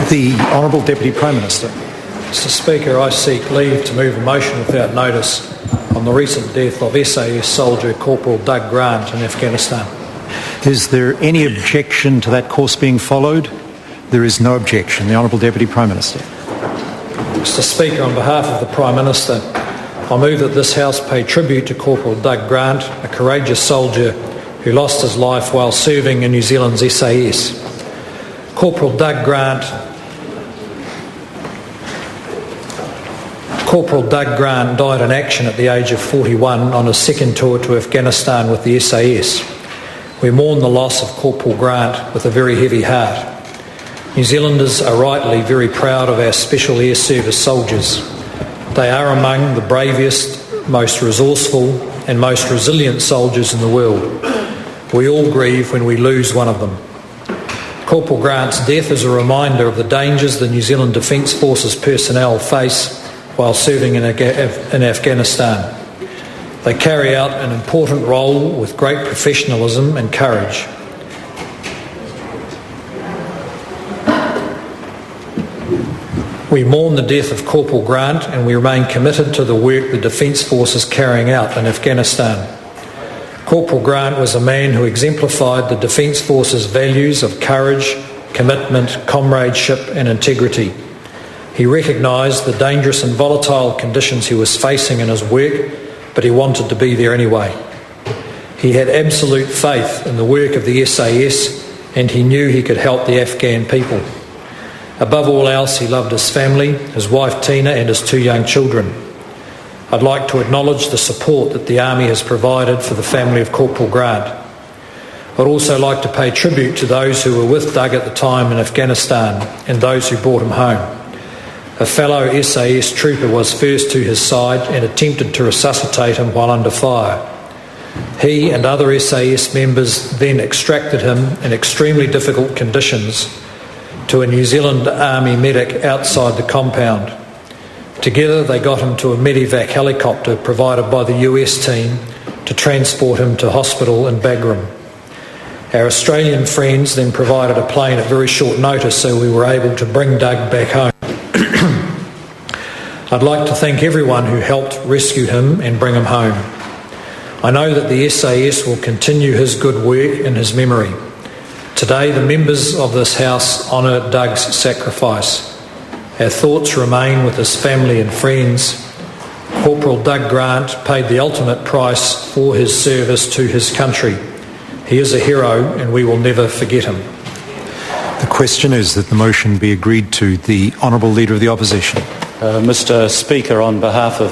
The Honourable Deputy Prime Minister. Mr Speaker, I seek leave to move a motion without notice on the recent death of SAS soldier Corporal Doug Grant in Afghanistan. Is there any objection to that course being followed? There is no objection. The Honourable Deputy Prime Minister. Mr Speaker, on behalf of the Prime Minister, I move that this House pay tribute to Corporal Doug Grant, a courageous soldier who lost his life while serving in New Zealand's SAS. Corporal Doug Grant died in action at the age of 41 on his second tour to Afghanistan with the SAS. We mourn the loss of Corporal Grant with a very heavy heart. New Zealanders are rightly very proud of our Special Air Service soldiers. They are among the bravest, most resourceful and most resilient soldiers in the world. We all grieve when we lose one of them. Corporal Grant's death is a reminder of the dangers the New Zealand Defence Forces personnel face while serving in Afghanistan. They carry out an important role with great professionalism and courage. We mourn the death of Corporal Grant and we remain committed to the work the Defence Force is carrying out in Afghanistan. Corporal Grant was a man who exemplified the Defence Force's values of courage, commitment, comradeship and integrity. He recognised the dangerous and volatile conditions he was facing in his work, but he wanted to be there anyway. He had absolute faith in the work of the SAS and he knew he could help the Afghan people. Above all else, he loved his family, his wife Tina and his 2 young children. I'd like to acknowledge the support that the Army has provided for the family of Corporal Grant. I'd also like to pay tribute to those who were with Doug at the time in Afghanistan and those who brought him home. A fellow SAS trooper was first to his side and attempted to resuscitate him while under fire. He and other SAS members then extracted him in extremely difficult conditions to a New Zealand Army medic outside the compound. Together they got him to a medevac helicopter provided by the US team to transport him to hospital in Bagram. Our Australian friends then provided a plane at very short notice so we were able to bring Doug back home. I'd like to thank everyone who helped rescue him and bring him home. I know that the SAS will continue his good work in his memory. Today, the members of this House honour Doug's sacrifice. Our thoughts remain with his family and friends. Corporal Doug Grant paid the ultimate price for his service to his country. He is a hero and we will never forget him. The question is that the motion be agreed to. The Honourable Leader of the Opposition. Mr Speaker, on behalf of